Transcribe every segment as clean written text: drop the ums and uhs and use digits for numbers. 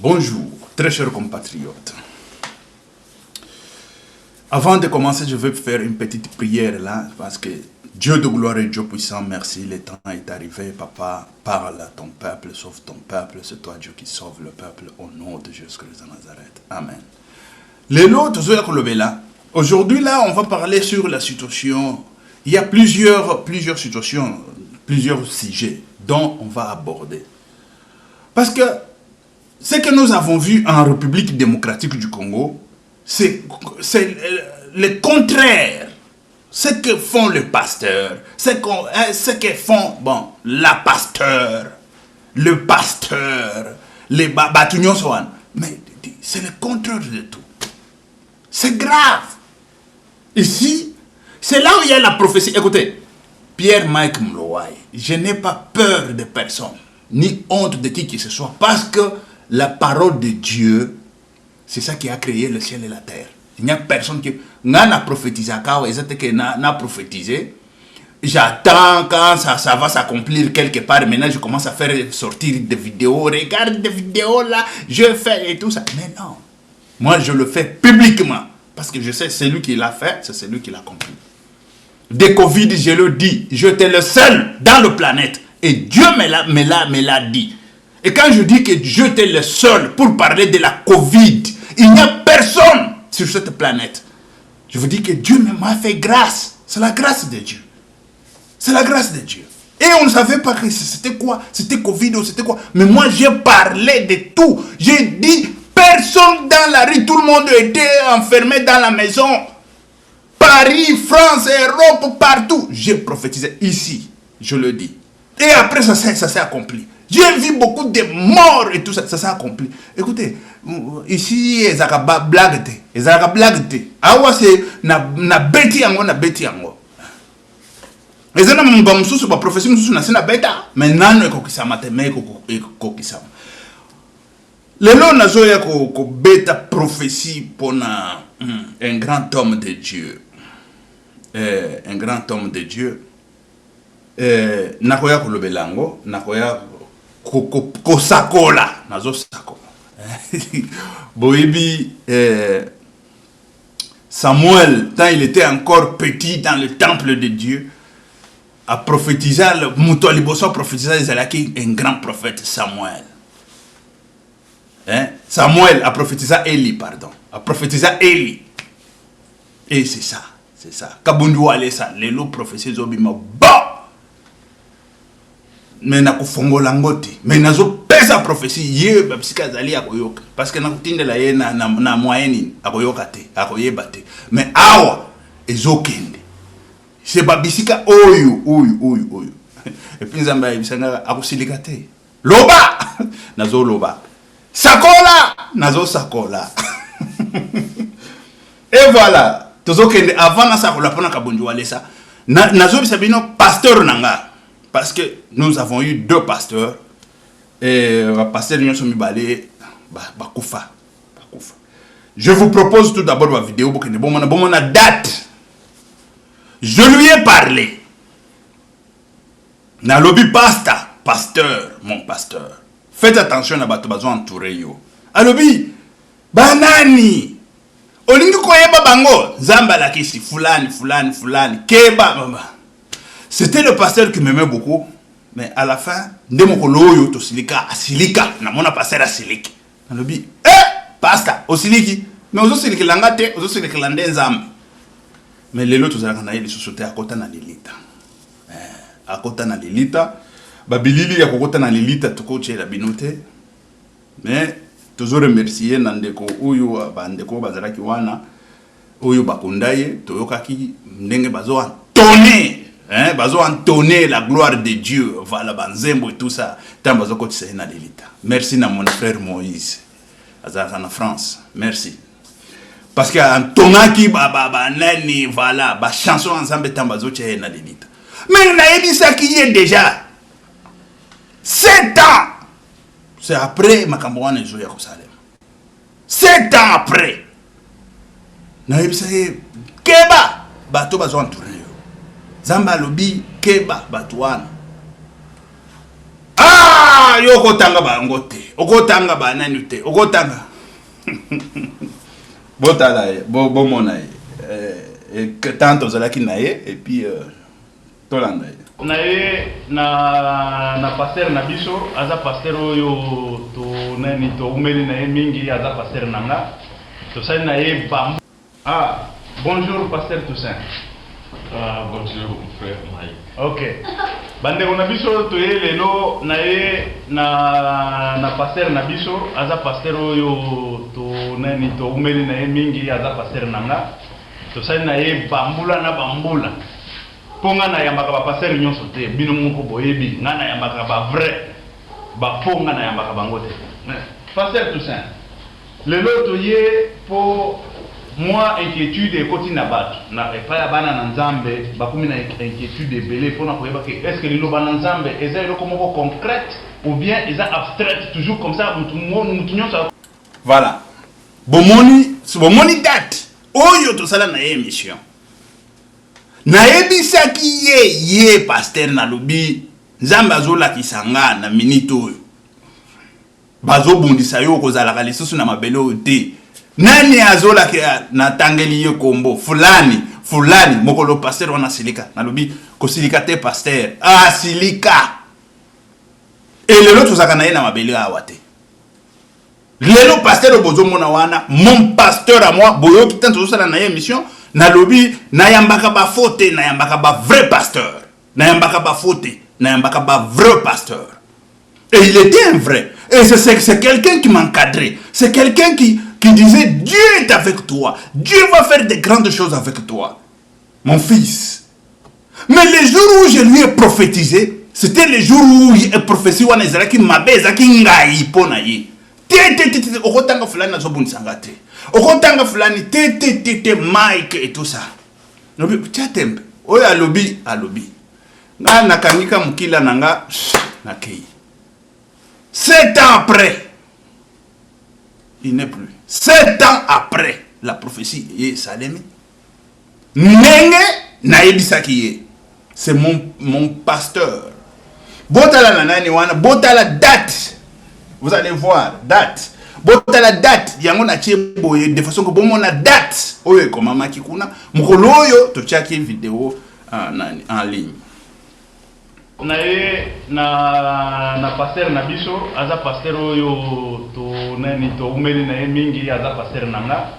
Bonjour, très chers compatriotes. Avant de commencer, je vais faire une petite prière là, parce que Dieu de gloire et Dieu puissant, merci, le temps est arrivé. Papa, parle à ton peuple, sauve ton peuple, c'est toi Dieu qui sauve le peuple, au nom de Jésus-Christ de Nazareth. Amen. Aujourd'hui là, on va parler sur la situation. Il y a plusieurs situations, plusieurs sujets dont on va aborder. Parce que ce que nous avons vu en République démocratique du Congo, c'est le contraire. Ce que font les pasteurs, ce que font la pasteur, le pasteur, les bâtonnons soan. Mais c'est le contraire de tout. C'est grave. Ici, c'est là où il y a la prophétie. Écoutez, Pierre-Mike Mlouaye, je n'ai pas peur de personne, ni honte de qui que ce soit, parce que la parole de Dieu, c'est ça qui a créé le ciel et la terre. Il n'y a personne qui n'a prophétisé, n'a prophétisé. J'attends quand ça va s'accomplir quelque part. Maintenant, je commence à faire sortir des vidéos. Regarde des vidéos là, je fais et tout ça. Mais non, moi je le fais publiquement. Parce que je sais, c'est lui qui l'a fait, c'est celui qui l'a accompli. Dès Covid, je le dis, j'étais le seul dans la planète. Et Dieu me l'a dit. Et quand je dis que j'étais le seul pour parler de la Covid, il n'y a personne sur cette planète. Je vous dis que Dieu m'a fait grâce. C'est la grâce de Dieu. C'est la grâce de Dieu. Et on ne savait pas que c'était quoi. C'était Covid ou c'était quoi. Mais moi, j'ai parlé de tout. J'ai dit, personne dans la rue, tout le monde était enfermé dans la maison. Paris, France, Europe, partout. J'ai prophétisé ici. Je le dis. Et après, ça s'est accompli. J'ai vu beaucoup de morts et tout ça, ça s'est accompli. Écoutez, ici, ils ont blague. Ils ont blague. Awa c'est na beti yango. Ils ont mon bon sous ba prophétie sous na beta, mais nano ekokisama te me ekokisama. Lelo nazo ya ko beta prophétie pour un grand homme de Dieu. Un grand homme de Dieu. Nakoya kolobelango, nakoya kosakola nazo sakola. Boibi Samuel, quand il était encore petit dans le temple de Dieu, a prophétisé le Moutoliboso a prophétisé un grand prophète Samuel. Samuel a prophétisé Élie, pardon. A prophétisé Élie. Et c'est ça, c'est ça. Kabundu wale ça, les lots prophéties zobima bon. Mais na kufongola ngoti mais nazo pesa prophétie ye babisika zali akoyoka parce que na kutindela ye na moyenne akoyoka te akoyeba te mais awa ezokende c'est babisika oyo et puis nzamba ibisanga akusilika te loba nazo loba sakola nazo sakola et voilà tozokende avant na sakola pona kabonjo walesa nazo bisabino pasteur nanga. Parce que nous avons eu deux pasteurs. Et le pasteur Nyon Somibale, Bakoufa. Je vous propose tout d'abord ma vidéo pour que nous ayons une date. Je lui ai parlé. Na lobby pasteur, mon pasteur. Faites attention à votre besoin entouré. A lobby, banani. Olingi koyeba bango, zamba la kisi, fulani, keba, mama. C'était le pasteur qui m'aimait beaucoup, mais à la fin, ndemokolo to silika, na mona pasteur asiliki. Na lobi, pasteur, osiliki, mais ozo siliki langate, ozo siliki lande nzambe. Mais lelo to zalaka na yeli société akota na lilita. Akota na lilita, babilili ya kokota na lilita tukoche la binote. Mais toujours remercier nandeko uyu bandeko bazalaki wana, uyu bakundaye, toyokaki ndenge bazo antoné. Bazo entonner la gloire de Dieu, voilà, banzembo et tout ça. Tant bazo kotise na lilita. Merci na mon frère Moïse. Azaka na France. Merci. Parce que entonaki nani voilà, ba chanson ensemble tant bazo tche na lilita. Mais na yebi ça qui est déjà 7 ans. C'est après makambo wana ezo ya Yerusalem. 7 ans après. Na yebi ça keba bato bazo entourner. Zamba lobi keba batuana. Ah, yo okotanga bango te. Okotanga banani te. Okotanga. Botala ye, bomona ye. Tanto zalaki na ye et puis tolanda ye. Na ye na pasteur na biso aza pasteur oyo to nani to umeli na ye mingi aza pasteur nanga. To sali na ye bambu. Ah, bonjour pasteur Toussaint. Ah, bonjour frère Mike. Ok. Bande on a biso to ye lelo na ye na pasteur na biso aza pasteur oyo to nani to umeli na ye mingi aza pasteur nanga. To sali na ye bambula na bambula. Ponga na yambaka ba pasteur nyonso te bino moko boyebi nga na yambaka ba vrai ba ponga na yambaka bango te. Pasteur Toussaint. Lelo to ye po moi inquiétude et koti na bato na epa ya bana na nzambe bakumi na inquiétude ebele pona koyeba ke est-ce que liloba na nzambe eza eloko moko concrète ou bien eza abstraite toujours comme ça mutu nyonso. Voilà. Bomoni date oyo tosala na ye émission. Nayebisaki ye pasteur na lobi nzambe azolakisa nga na minute oyo bazobundisa yo kozalaka lisusu na mabele oyo te. Nani azolaka na tangeli ye kombo fulani mokolo pasteur wana silika na lobi kosilika te pasteur silika et lelo tozaka na ye na mabele awa te. Lelo pasteur bozo mona wana mon pasteur à moi boyo kitan tozosala na ye émission na lobi na yambaka ba faute na yambaka ba vrai pasteur na yambaka ba faute na yambaka ba vrai pasteur. Et il était un vrai. Et c'est quelqu'un qui m'encadrait. C'est quelqu'un qui disait Dieu est avec toi. Dieu va faire de grandes choses avec toi. Mon fils. Mais les jours où je lui ai prophétisé, c'était les jours où il a prophétisé qui m'avait ngai ponaye. Okotanga fulani na zobuni sangate. Okotanga fulani Mike et tout ça. Lobi tchatembe. Oya alobi. Nga nakanika mukila nanga nakei. 7 ans après, il n'est plus. 7 ans après, la prophétie est salémée. Nenge naebisaki. C'est mon pasteur. Botala nanani wana, botala date. Vous allez voir, date. Botala date. Yango na cheboye de façon que bon mon date. Oye comme mama kikuna. Mukoloyo to chaki vidéo en ligne. Na ye na pasteur na biso aza pasteur oyo to nani to umeli na ye mingi aza pasteur nanga.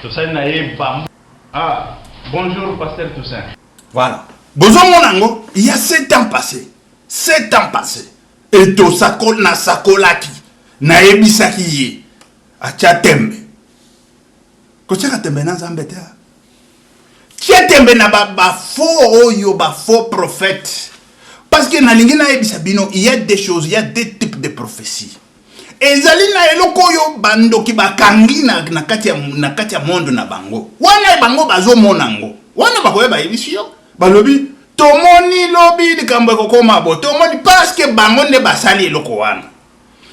To sali na ye bambu. Ah, bonjour pasteur Toussaint. Voilà. Bozo monango, il y a 7 ans passés. 7 ans passés. Et to sakol na sakolaki. Na ebisaki ye. Acha tembe. Ko chaka tembe na nzambe te. Chia tembe na ba faux oyo ba faux prophète. Parce que dans il y a des choses, il y a des types de prophéties. Et zalina eloko yo bando ki bakangi na kati ya mondo na bango. Wana bango bazo monango. Wana bakoye ba ebisio. Balobi tomoni lobi likambo kokoma bo. Tomoni parce que bango ne basali eloko wana.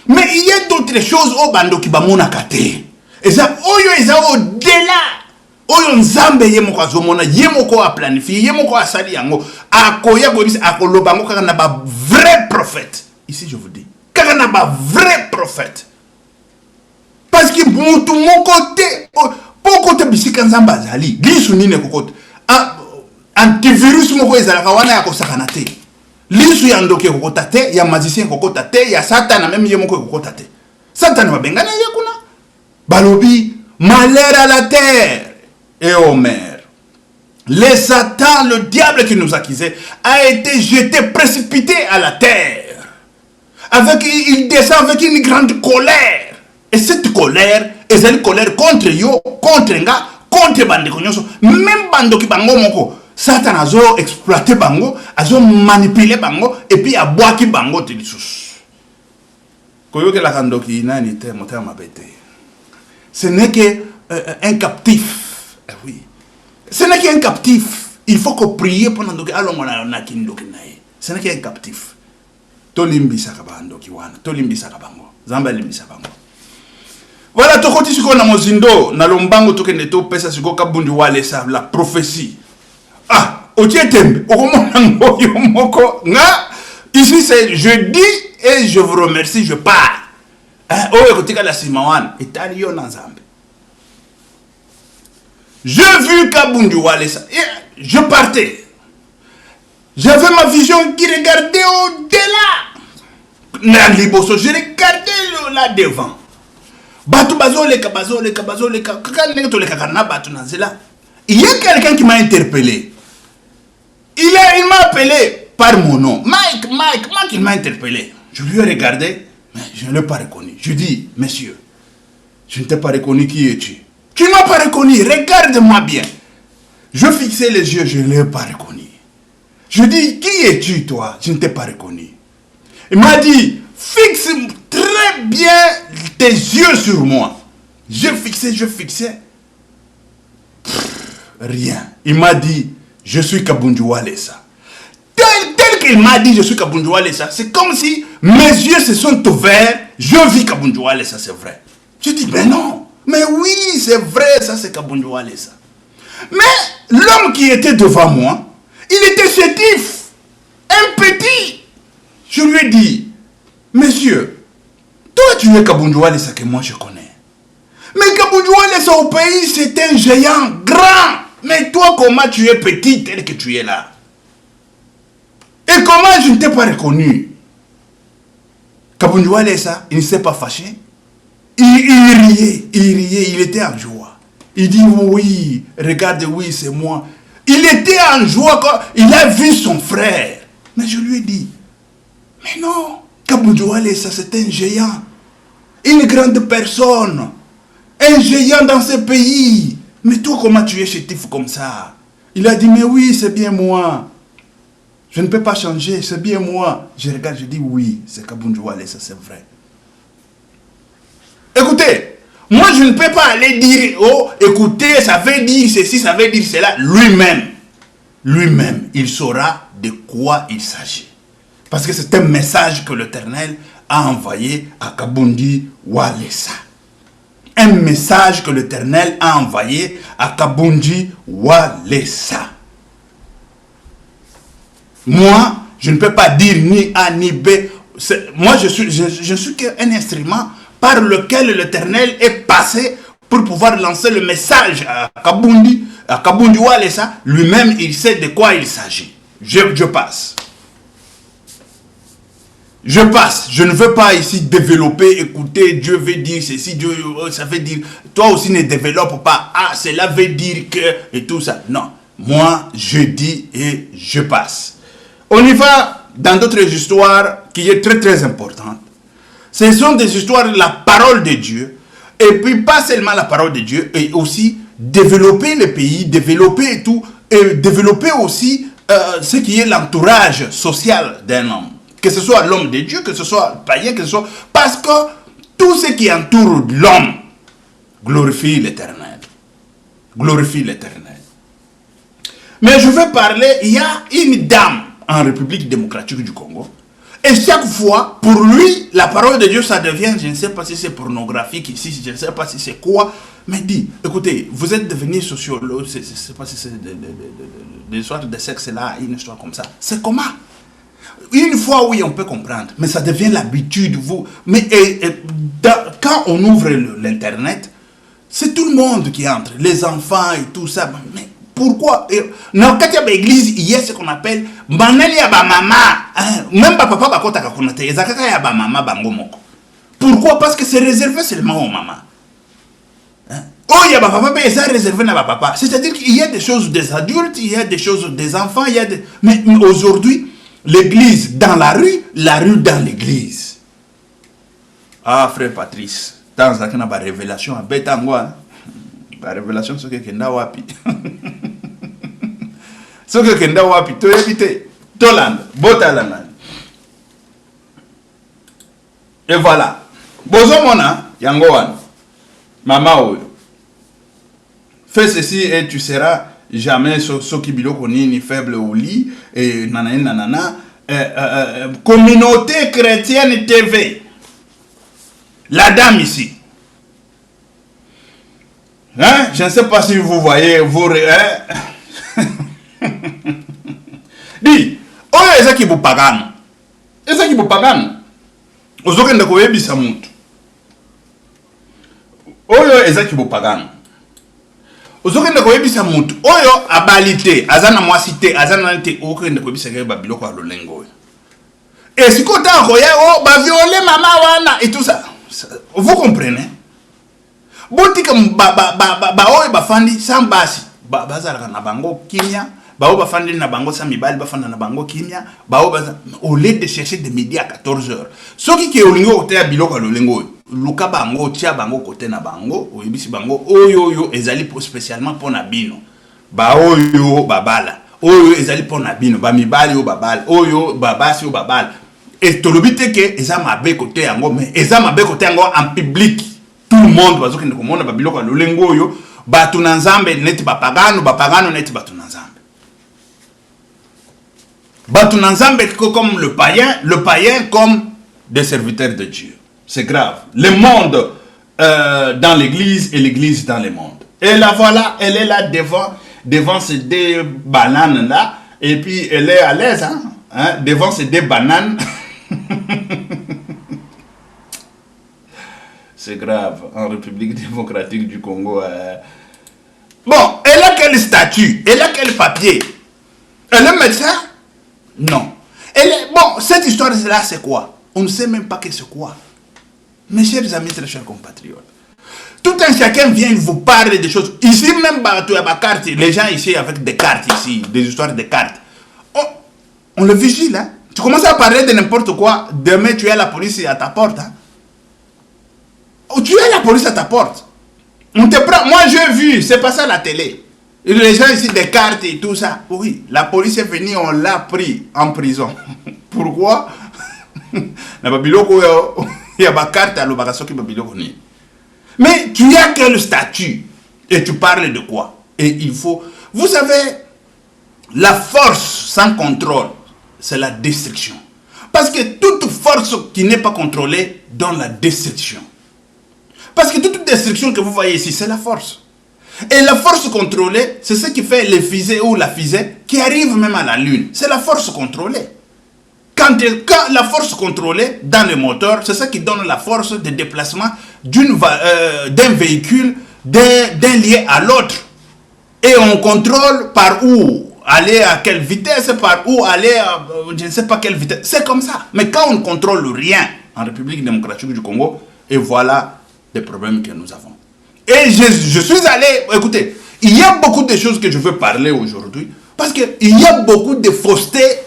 Mais il y a d'autres choses au bando ki bamona kate. Eza oyo eza au-delà. Oyo nzambe ye moko azomona ye moko a planifié ye moko a sali yango akoya bonisi akoloba ngo kaka na ba vrai prophète. Ici je vous dis kaka na ba vrai prophète. Parce que mutu mon côté poko te bisika nzamba azali lisu nine kokota antivirus moko ezalaka wana ya kosakana te lisu ya ndoke kokota te ya magicien kokota te ya satana même ye moko kokota te satana babengana ye kuna balobi malheur à la terre et aux mers. Le Satan, le diable qui nous accusait, a été jeté, précipité à la terre. Il descend avec une grande colère. Et cette colère, est une colère contre yo, contre nga, contre bande konyoso, même bando ki bango moko. Satan a zo exploité bango, a zo manipulé bango, et puis a boit ki bango te lissus. Koyo ke la kando ki nani te moteur ma bête. Ce n'est qu'un captif. Oui. Ce n'est qu'un captif. Il faut que prier pendant que ce n'est qu'un captif. Tolimbi sakabando kiwana. Tolimbi sakabango. Zamba limbi sakabango. Voilà, tokoti siko na mozindo na lombango tokende to pesa siko kabundi wale sa la prophétie. Ah, otie tembe. Okomona ngo yomoko nga ici c'est jeudi et je vous remercie, je pars. Oh, écoutez, la Simawan, et Talio Nanzambe. Je vu Kabundu Walesa, je partais. J'avais ma vision qui regardait au-delà. Je regardais là devant. Il y a quelqu'un qui m'a interpellé. Il m'a appelé par mon nom. Mike, il m'a interpellé. Je lui ai regardé, mais je ne l'ai pas reconnu. Je dis, monsieur, je ne t'ai pas reconnu, qui es-tu? Tu ne m'as pas reconnu, regarde-moi bien. Je fixais les yeux, je ne l'ai pas reconnu. Je dis, qui es-tu toi? Je ne t'ai pas reconnu. Il m'a dit, fixe très bien tes yeux sur moi. Je fixais. Rien. Il m'a dit, je suis Kabundu Walesa. Tel qu'il m'a dit, je suis Kabundu Walesa, c'est comme si mes yeux se sont ouverts. Je vis Kabundu Walesa, c'est vrai. Je dis, mais non. Mais oui, c'est vrai, ça c'est Kabundu Walesa. Mais l'homme qui était devant moi, il était chétif, un petit. Je lui ai dit, monsieur, toi tu es Kabundu Walesa que moi je connais. Mais Kabundu Walesa au pays, c'est un géant grand. Mais toi, comment tu es petit tel que tu es là? Et comment je ne t'ai pas reconnu? Kabundu Walesa, il ne s'est pas fâché. Il riait, il était en joie. Il dit oui, regarde, oui, c'est moi. Il était en joie quand il a vu son frère. Mais je lui ai dit, mais non, Kabundu Walesa, c'est un géant. Une grande personne. Un géant dans ce pays. Mais toi, comment tu es chétif comme ça? Il a dit, mais oui, c'est bien moi. Je ne peux pas changer, c'est bien moi. Je regarde, je dis, oui, c'est Kabundu Walesa, c'est vrai. Écoutez, moi je ne peux pas aller dire, oh, écoutez, ça veut dire ceci, ça veut dire cela. Lui-même, il saura de quoi il s'agit. Parce que c'est un message que l'Éternel a envoyé à Kabundu Walesa. Un message que l'Éternel a envoyé à Kabundu Walesa. Moi, je ne peux pas dire ni A ni B. Moi, je suis qu'un instrument par lequel l'Éternel est passé pour pouvoir lancer le message à Kabundu Walesa. Lui-même, il sait de quoi il s'agit. Je passe. Je passe. Je ne veux pas ici développer, écouter, Dieu veut dire ceci, Dieu, ça veut dire, toi aussi ne développe pas, ah, cela veut dire que, et tout ça. Non. Moi, je dis et je passe. On y va dans d'autres histoires qui est très très importante. Ce sont des histoires de la parole de Dieu. Et puis pas seulement la parole de Dieu, et aussi développer le pays, développer et tout, et développer aussi ce qui est l'entourage social d'un homme. Que ce soit l'homme de Dieu, que ce soit païen, que ce soit... Parce que tout ce qui entoure l'homme glorifie l'Éternel. Glorifie l'Éternel. Mais je vais parler, il y a une dame en République démocratique du Congo. Et chaque fois, pour lui, la parole de Dieu, ça devient, je ne sais pas si c'est pornographique ici, je ne sais pas si c'est quoi, mais dit, écoutez, vous êtes devenu sociologue, je ne sais pas si c'est des histoires de sexe là, une histoire comme ça. C'est comment? Une fois, oui, on peut comprendre, mais ça devient l'habitude, vous. Mais quand on ouvre l'Internet, c'est tout le monde qui entre, les enfants et tout ça. Mais pourquoi? Dans l'église, il y a ce qu'on appelle Manali ya ba mama. Même papa bakota kakunate, ezakaka ya ba mama bango moko. Pourquoi? Parce que c'est réservé seulement aux mamans. Oh, il y a ba papa, mais c'est réservé à ba papa. C'est-à-dire qu'il y a des choses des adultes, il y a des choses des enfants, il y a des... Mais aujourd'hui, l'église dans la rue dans l'église. Ah, frère Patrice, dans la révélation, la révélation, c'est que kenda wapi. C'est que kenda wapi, to éviter, Toland, Botalana. Et voilà. Bozo mona, yangoan, mama fais ceci et tu seras jamais Sokibilo Konini faible au lit et nanana. Communauté chrétienne TV. La dame ici. Hein? Je ne sais pas si vous voyez, vous... Dis, oh, est-ce qu'il vous pagane? Est-ce qu'il vous pagane? ozokenda koyebisa mutu oyo ezaki bopagano ozokenda koyebisa mutu oyo abali te aza na mwasi te aza na te okenda koyebisa ke babiloko ya lolengo oyo et sikoyo ntango koya o baviole mama wana et tout ça vous comprenez botika baoyo bafandi sans basi bazalaka na bango kimia bao bafandi na bango sa mibali bafanda na bango kimia bao au lieu de chercher des midi à 14h soki ke olingo kote ya biloko lolengo luka bango tia bango kote na bango oyebisi bango oyo ezali spécialement pour na bino baoyo babala oyo ezali pour na bino ba mibali o babala oyo babasi o babala et tolobite ke eza mabe kote yango mais eza mabe kote yango en public tout le monde bazoki ndeko mona ba biloko lolengo oyo batu na nzambe neti bapagano neti batu na nzambe batu na nzambe comme le païen comme des serviteurs de Dieu. C'est grave. Le monde dans l'église et l'église dans le monde. Et là voilà, elle est là devant ces deux bananes là et puis elle est à l'aise devant ces deux bananes. C'est grave en République démocratique du Congo. Bon, elle a quel statut? Elle a quel papier? Elle est médecin? Non. Bon, cette histoire-là, c'est quoi? On ne sait même pas que c'est quoi. Mes chers amis, très chers compatriotes, tout un chacun vient vous parler des choses. Ici, même, les gens ici avec des cartes ici, des histoires de cartes. On le vigile, hein? Tu commences à parler de n'importe quoi, demain tu as la police à ta porte. Hein? Tu as la police à ta porte. On te prend. Moi, j'ai vu, c'est pas ça la télé. Les gens ici, des cartes et tout ça. Oui, la police est venue, on l'a pris en prison. Pourquoi? Mais tu as quel statut? Et tu parles de quoi? Et il faut... Vous savez, la force sans contrôle, c'est la destruction. Parce que toute force qui n'est pas contrôlée donne la destruction. Parce que toute destruction que vous voyez ici, c'est la force. Et la force contrôlée, c'est ce qui fait les fusées ou la fusée qui arrive même à la Lune. C'est la force contrôlée. Quand la force contrôlée dans le moteur, c'est ça qui donne la force de déplacement d'un véhicule, d'un lieu à l'autre. Et on contrôle par où aller, à quelle vitesse, par où aller, je ne sais pas quelle vitesse. C'est comme ça. Mais quand on ne contrôle rien en République démocratique du Congo, et voilà les problèmes que nous avons. Et je suis allé, écoutez, il y a beaucoup de choses que je veux parler aujourd'hui, parce qu'il y a beaucoup de faussetés.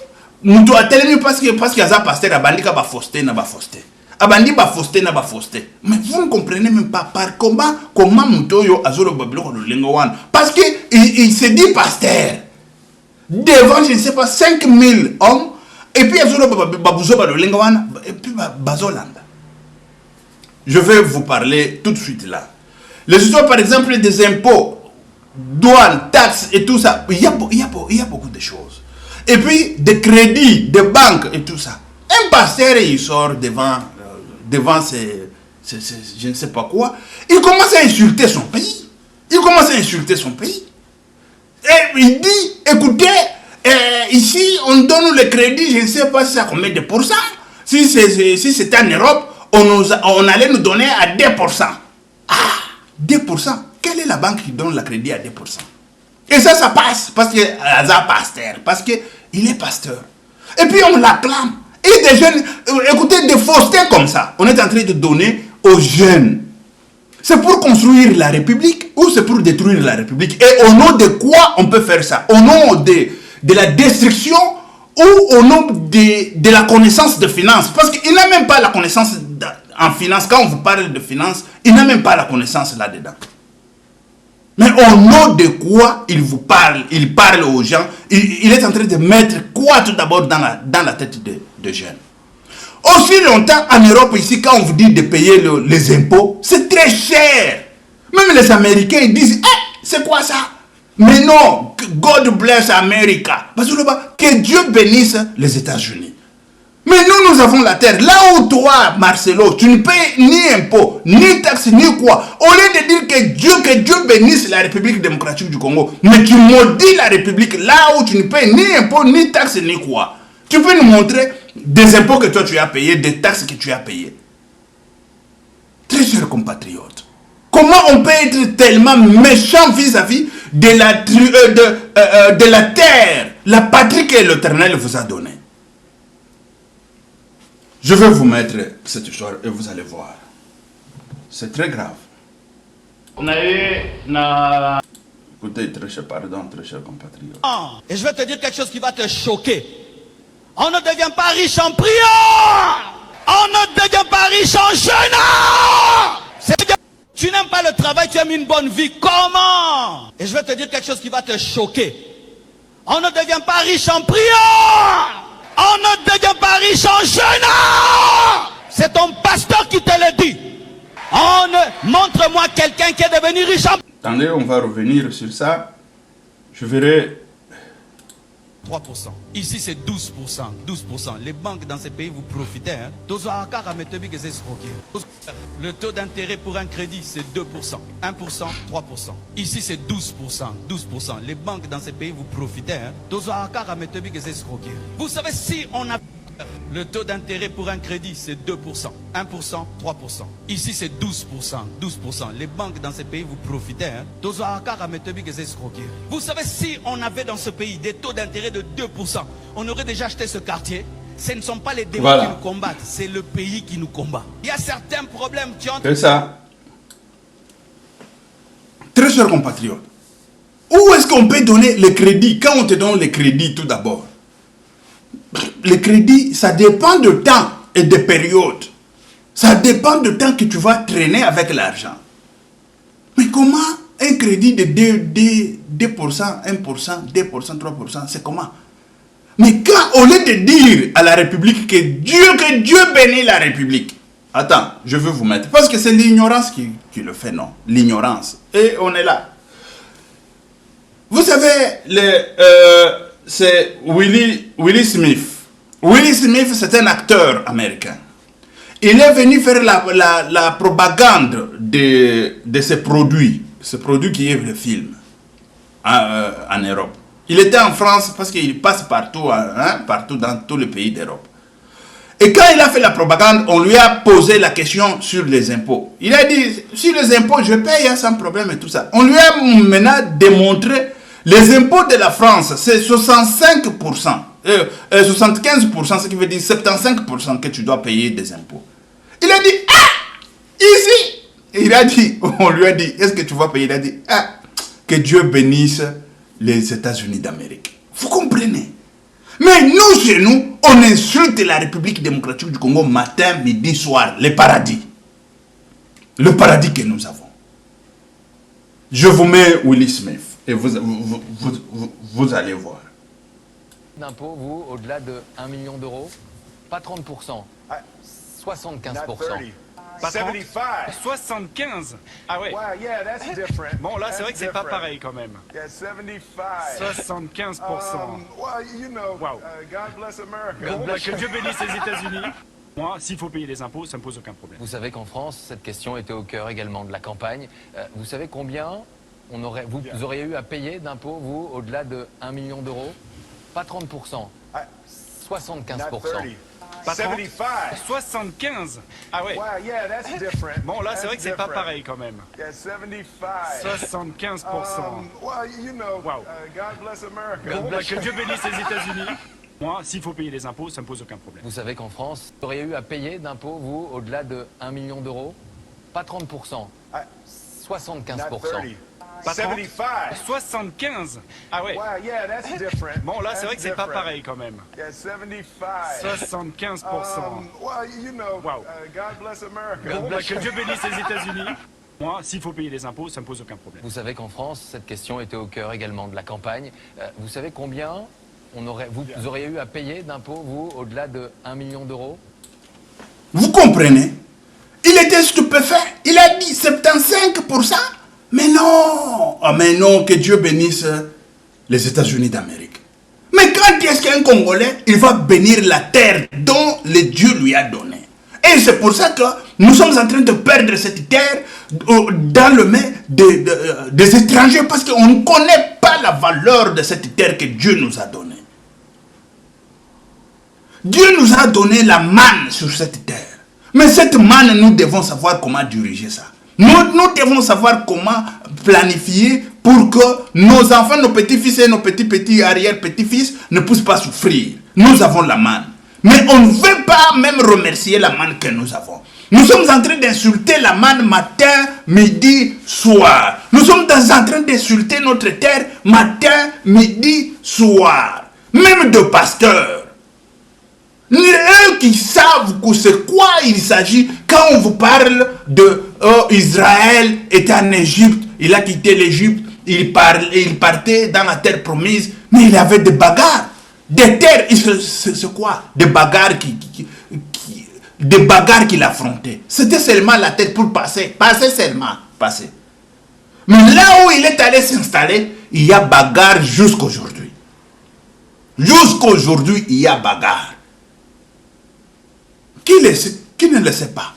Parce qu'il y a un pasteur, abandi ka ba fausseté na ba fausseté. Abandi ba fausseté na ba fausseté. Mais vous ne comprenez même pas par comment mutoyo azoro babilo le lengowan. Parce que il se dit pasteur. Devant, je ne sais pas, 5000 hommes, et puis azoro babuzo ba le lengowan, et puis bazolanda. Je vais vous parler tout de suite là. Les histoires, par exemple, des impôts, douanes, taxes et tout ça, il y a beaucoup de choses. Et puis, des crédits, des banques et tout ça. Un pasteur, il sort devant je ne sais pas quoi. Il commence à insulter son pays. Et il dit, écoutez, ici, on donne le crédit, je ne sais pas si ça combien de pourcents. Si c'était en Europe, on allait nous donner à 2%. Ah, 2%. Quelle est la banque qui donne le crédit à 2%? Et ça passe parce qu'il est pasteur. Parce qu'il est pasteur. Et puis on l'acclame. Et des jeunes, écoutez, des faussetés comme ça, on est en train de donner aux jeunes. C'est pour construire la République ou c'est pour détruire la République? Et au nom de quoi on peut faire ça? Au nom de la destruction ou au nom de la connaissance de finances? Parce qu'il n'a même pas la connaissance en finance. Quand on vous parle de finance, il n'a même pas la connaissance là-dedans. Mais au nom de quoi il vous parle? Il parle aux gens. Il est en train de mettre quoi tout d'abord dans la tête de jeunes? Aussi longtemps en Europe ici, quand on vous dit de payer les impôts, c'est très cher. Même les Américains ils disent, c'est quoi ça? Mais non, God bless America. Que Dieu bénisse les États-Unis. Mais nous avons la terre. Là où toi, Marcelo, tu ne payes ni impôts, ni taxes, ni quoi. Au lieu de dire que Dieu bénisse la République démocratique du Congo, mais tu maudis la République là où tu ne payes ni impôts, ni taxes, ni quoi. Tu peux nous montrer des impôts que toi tu as payés, des taxes que tu as payées. Très chers compatriotes, comment on peut être tellement méchant vis-à-vis de la terre, la patrie que l'Éternel vous a donnée? Je vais vous mettre cette histoire et vous allez voir. C'est très grave. Écoutez, très cher, pardon, très chers compatriotes. Et je vais te dire quelque chose qui va te choquer. On ne devient pas riche en priant. On ne devient pas riche en jeûnant. Tu n'aimes pas le travail, tu aimes une bonne vie. Comment? Et je vais te dire quelque chose qui va te choquer. On ne devient pas riche en priant. On ne devient pas riche en jeûnant. C'est ton pasteur qui te le dit. Montre-moi quelqu'un qui est devenu riche en... Attendez, on va revenir sur ça. Je verrai... 3%. Ici, c'est 12%. 12%. Les banques dans ces pays, vous profitez. Hein? Le taux d'intérêt pour un crédit, c'est 2%. 1%, 3%. Ici, c'est 12%. 12%. Les banques dans ces pays, vous profitez. Hein? Vous savez, si on a... Le taux d'intérêt pour un crédit, c'est 2%. 1%, 3%. Ici, c'est 12%. 12%. Les banques dans ces pays, vous profitez. Hein? Vous savez, si on avait dans ce pays des taux d'intérêt de 2%, on aurait déjà acheté ce quartier. Ce ne sont pas les démons qui nous combattent, c'est le pays qui nous combat. Il y a certains problèmes qui ont... C'est ça. Très chers compatriotes, où est-ce qu'on peut donner le crédit? Quand on te donne le crédit tout d'abord, le crédit, ça dépend de temps et de période. Ça dépend de temps que tu vas traîner avec l'argent. Mais comment un crédit de 2%, 1%, 2%, 3%, c'est comment? Mais quand, au lieu de dire à la République que Dieu bénit la République. Attends, je veux vous mettre. Parce que c'est l'ignorance qui le fait, non? L'ignorance. Et on est là. Vous savez, c'est Willie Smith. Willie Smith, c'est un acteur américain. Il est venu faire la propagande de ce produit qui est le film en Europe. Il était en France parce qu'il passe partout, partout dans tous les pays d'Europe. Et quand il a fait la propagande, on lui a posé la question sur les impôts. Il a dit, sur les impôts, je paye sans problème et tout ça. On lui a maintenant démontré les impôts de la France, c'est 65%, 75%, ce qui veut dire 75% que tu dois payer des impôts. Il a dit, ici, il a dit, on lui a dit, est-ce que tu vas payer? Il a dit, que Dieu bénisse les États-Unis d'Amérique. Vous comprenez? Mais nous, chez nous, on insulte la République démocratique du Congo matin, midi, soir, le paradis. Le paradis que nous avons. Je vous mets Willie Smith et vous allez voir. D'impôt, vous, au-delà de 1 million d'euros, pas 30%, 75%. Pas 30? 75. Ah ouais. Wow, yeah, that's different. Bon, là, c'est vrai That's que c'est pas different. pareil quand même. Yeah, 75. 75%. Well, you know, Wow. God bless America. Bon, bah, que Dieu bénisse les États-Unis. Moi, s'il faut payer les impôts, ça me pose aucun problème. Vous savez qu'en France, cette question était au cœur également de la campagne. Vous savez combien vous auriez eu à payer d'impôts, vous, au-delà de 1 million d'euros? Pas 30%, 75%. Not 30. Pas 30? 75. 75. Ah ouais. Wow, yeah, that's different. Bon, là, c'est vrai que c'est pas That's pareil quand même. different. Yeah, 75. 75%. Well, you know, Wow. God bless America. Bon, bah, que Dieu bénisse les États-Unis. Moi, s'il faut payer les impôts, ça me pose aucun problème. Vous savez qu'en France, vous auriez eu à payer d'impôts, vous, au-delà de 1 million d'euros? Pas 30%, 75%. Not 30. Pas 30? 75. 75. Ah ouais. Wow, yeah, that's different. Bon, là, c'est vrai que c'est pas That's pareil quand même. different. Yeah, 75. 75%. Well, you know, Wow. God bless America. Bon, bah, que Dieu bénisse les États-Unis. Moi, s'il faut payer les impôts, ça me pose aucun problème. Vous savez qu'en France, cette question était au cœur également de la campagne. Vous savez combien vous auriez eu à payer d'impôts, vous, au-delà de 1 million d'euros? Vous comprenez? Il était stupéfait. Il a dit 75%. Mais non. Mais non, que Dieu bénisse les États-Unis d'Amérique. Mais quand est-ce qu'un Congolais, il va bénir la terre dont le Dieu lui a donné? Et c'est pour ça que nous sommes en train de perdre cette terre dans le main des étrangers parce qu'on ne connaît pas la valeur de cette terre que Dieu nous a donnée. Dieu nous a donné la manne sur cette terre. Mais cette manne, nous devons savoir comment diriger ça. Nous devons savoir comment planifier pour que nos enfants, nos petits-fils et nos petits-petits arrière-petits-fils ne puissent pas souffrir. Nous avons la manne. Mais on ne veut pas même remercier la manne que nous avons. Nous sommes en train d'insulter la manne matin, midi, soir. Nous sommes en train d'insulter notre terre matin, midi, soir. Même de pasteurs. Eux qui savent que c'est quoi il s'agit quand on vous parle de Israël est en Égypte, il a quitté l'Égypte, il partait dans la terre promise, mais il avait des bagarres. Des terres, c'est quoi? Des bagarres des bagarres qu'il affrontait. C'était seulement la tête pour passer seulement. Mais là où il est allé s'installer, il y a bagarre jusqu'aujourd'hui. Jusqu'aujourd'hui, il y a bagarre. Qui ne le sait pas?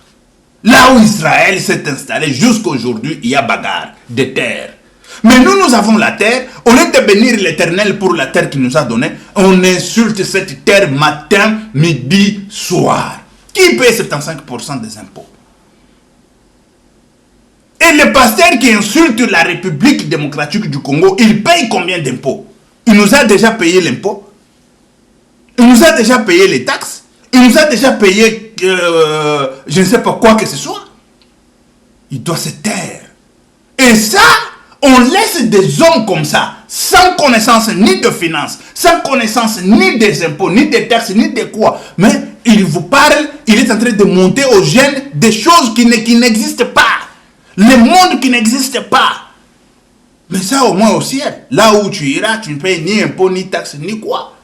Là où Israël s'est installé jusqu'aujourd'hui, il y a bagarre de terre. Mais nous avons la terre. Au lieu de bénir l'Éternel pour la terre qu'il nous a donnée, on insulte cette terre matin, midi, soir. Qui paye 75% des impôts? Et le pasteur qui insulte la République démocratique du Congo, il paye combien d'impôts? Il nous a déjà payé l'impôt. Il nous a déjà payé les taxes. Il nous a déjà payé, je ne sais pas quoi que ce soit. Il doit se taire. Et ça, on laisse des hommes comme ça, sans connaissance ni de finances, sans connaissance ni des impôts, ni des taxes, ni de quoi. Mais il vous parle, il est en train de monter aux jeunes des choses qui n'existent pas. Le monde qui n'existe pas. Mais ça au moins au ciel. Là où tu iras, tu ne payes ni impôts, ni taxes, ni quoi.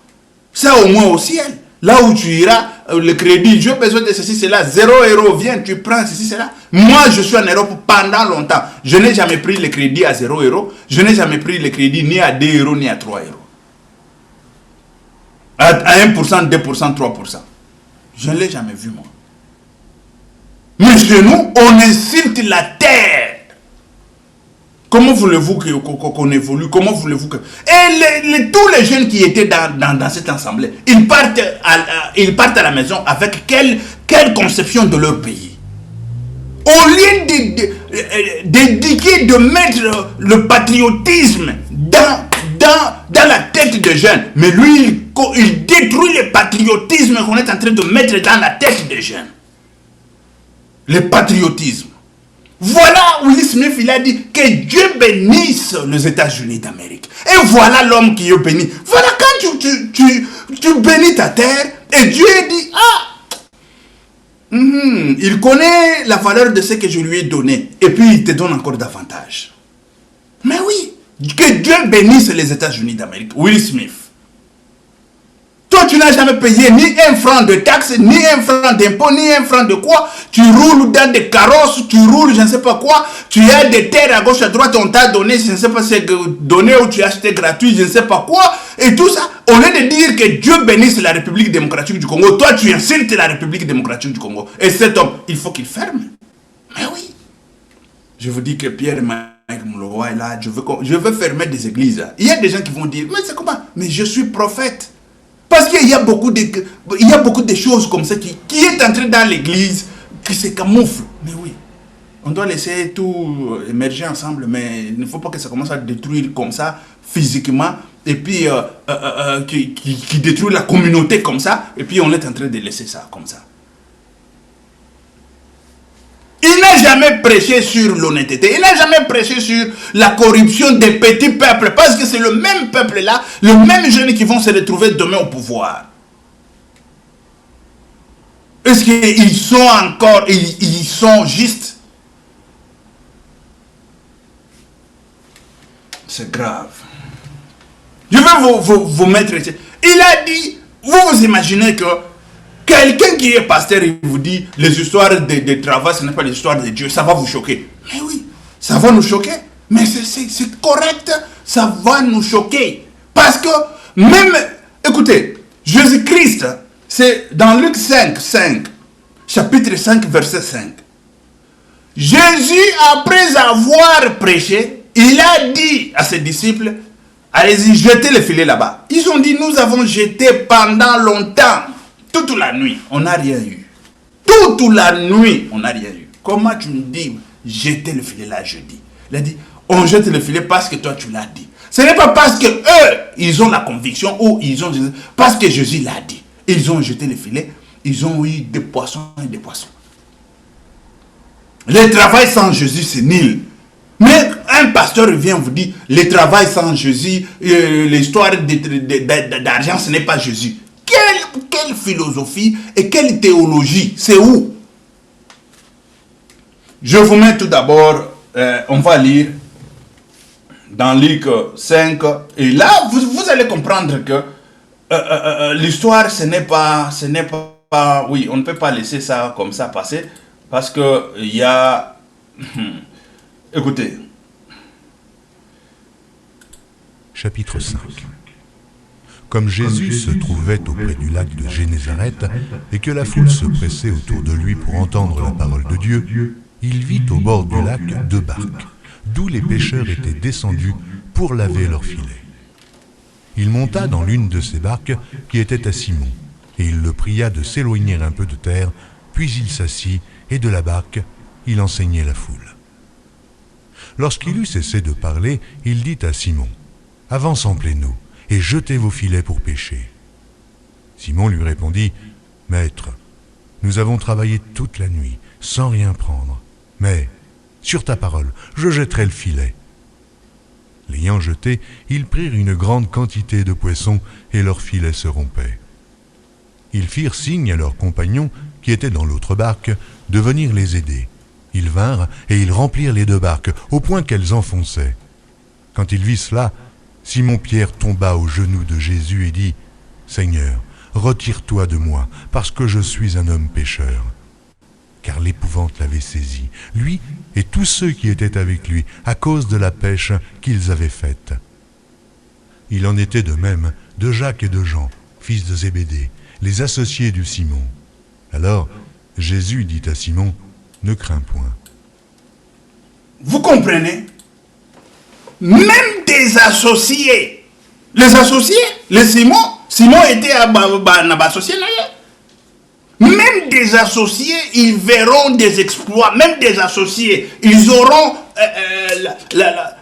Ça au moins au ciel. Là où tu iras, le crédit, j'ai besoin de ceci, cela, 0 €, viens, tu prends ceci, cela. Moi, je suis en Europe pendant longtemps. Je n'ai jamais pris le crédit à 0 €. Je n'ai jamais pris le crédit ni à 2 € ni à 3 €. À 1%, 2%, 3%. Je ne l'ai jamais vu, moi. Mais chez nous, on insulte la terre. Comment voulez-vous qu'on évolue? Comment voulez-vous que... Et tous les jeunes qui étaient dans cette assemblée, ils partent à la maison avec quelle conception de leur pays? Au lieu d'éduquer, de mettre le patriotisme dans la tête des jeunes, mais lui, il détruit le patriotisme qu'on est en train de mettre dans la tête des jeunes. Le patriotisme. Voilà Will Smith, il a dit que Dieu bénisse les États-Unis d'Amérique. Et voilà l'homme qui est béni. Voilà quand tu bénis ta terre et Dieu dit, il connaît la valeur de ce que je lui ai donné. Et puis il te donne encore davantage. Mais oui, que Dieu bénisse les États-Unis d'Amérique. Will Smith. Toi, tu n'as jamais payé ni un franc de taxes, ni un franc d'impôt, ni un franc de quoi. Tu roules dans des carrosses, tu roules je ne sais pas quoi. Tu as des terres à gauche, à droite, on t'a donné, je ne sais pas si c'est donné ou tu as acheté gratuit, je ne sais pas quoi. Et tout ça, au lieu de dire que Dieu bénisse la République démocratique du Congo, toi, tu insultes la République démocratique du Congo. Et cet homme, il faut qu'il ferme. Mais oui. Je vous dis que Pierre Mouloua est là, je veux fermer des églises. Il y a des gens qui vont dire, mais c'est comment? Mais je suis prophète. Parce qu'il y a beaucoup de choses comme ça qui est entré dans l'église, qui se camoufle. Mais oui, on doit laisser tout émerger ensemble, mais il ne faut pas que ça commence à détruire comme ça, physiquement, et puis qui détruit la communauté comme ça, et puis on est en train de laisser ça comme ça. Il n'a jamais prêché sur l'honnêteté. Il n'a jamais prêché sur la corruption des petits peuples. Parce que c'est le même peuple-là, le même jeunes qui vont se retrouver demain au pouvoir. Est-ce qu'ils sont encore, ils sont justes? C'est grave. Je vais vous mettre ici. Il a dit, vous imaginez que quelqu'un qui est pasteur, il vous dit les histoires de travail, ce n'est pas l'histoire de Dieu, ça va vous choquer. Mais oui, ça va nous choquer. Mais c'est correct, ça va nous choquer. Parce que même, écoutez, Jésus-Christ, c'est dans Luc 5, chapitre 5, verset 5. Jésus, après avoir prêché, il a dit à ses disciples, allez-y, jetez le filet là-bas. Ils ont dit, nous avons jeté pendant longtemps. toute la nuit, on n'a rien eu. Toute la nuit, on n'a rien eu. Comment tu me dis, jetez le filet là jeudi? Il a dit, on jette le filet parce que toi tu l'as dit. Ce n'est pas parce que eux, ils ont la conviction ou ils ont... Parce que Jésus l'a dit. Ils ont jeté le filet, ils ont eu des poissons et des poissons. Le travail sans Jésus, c'est nul. Mais un pasteur vient vous dire, le travail sans Jésus, l'histoire d'argent, ce n'est pas Jésus. Quelle philosophie et quelle théologie? C'est où? Je vous mets tout d'abord, on va lire dans Luc 5. Et là, vous allez comprendre que l'histoire, ce n'est pas... Oui, on ne peut pas laisser ça comme ça passer. Parce que il y a... Écoutez. Chapitre 5. Comme Jésus se trouvait auprès du lac de Génézareth et que la foule se pressait autour de lui pour entendre la parole de Dieu, il vit au bord du lac 2 barques, d'où les pêcheurs étaient descendus pour laver leurs filets. Il monta dans l'une de ces barques qui était à Simon, et il le pria de s'éloigner un peu de terre, puis il s'assit, et de la barque, il enseignait la foule. Lorsqu'il eut cessé de parler, il dit à Simon, « Avance en pleine eau, et jetez vos filets pour pêcher. » Simon lui répondit, « Maître, nous avons travaillé toute la nuit, sans rien prendre, mais, sur ta parole, je jetterai le filet. » L'ayant jeté, ils prirent une grande quantité de poissons, et leurs filets se rompaient. Ils firent signe à leurs compagnons, qui étaient dans l'autre barque, de venir les aider. Ils vinrent, et ils remplirent les 2 barques, au point qu'elles enfonçaient. Quand ils virent cela, Simon-Pierre tomba aux genoux de Jésus et dit, « Seigneur, retire-toi de moi, parce que je suis un homme pécheur. » Car l'épouvante l'avait saisi, lui et tous ceux qui étaient avec lui, à cause de la pêche qu'ils avaient faite. Il en était de même de Jacques et de Jean, fils de Zébédée, les associés du Simon. Alors Jésus dit à Simon, « Ne crains point. » Vous comprenez? Même des associés. Les associés, les Simon était un associé. Même des associés, ils verront des exploits. Même des associés, ils auront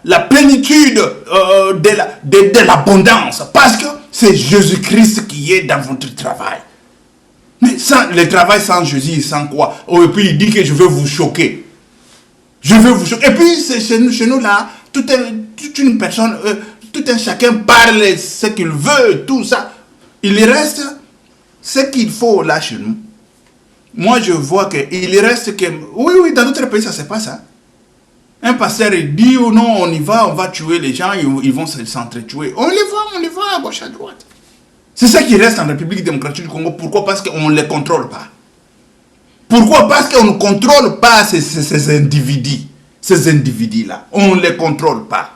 la plénitude de l'abondance. Parce que c'est Jésus-Christ qui est dans votre travail. Mais sans, le travail sans Jésus, sans quoi? Et puis il dit que je veux vous choquer. Je veux vous choquer. Et puis chez nous là, toute une personne, tout un chacun parle ce qu'il veut, tout ça. Il reste ce qu'il faut là chez nous. Moi je vois qu'il reste que... Oui, dans d'autres pays ça se passe. Hein? Un pasteur dit oh non, on y va, on va tuer les gens, ils vont s'entretuer. On les voit à gauche, à droite. C'est ça qui reste en République démocratique du Congo. Pourquoi? Parce qu'on ne les contrôle pas. Pourquoi? Parce qu'on ne contrôle pas ces individus. Ces individus-là. On ne les contrôle pas.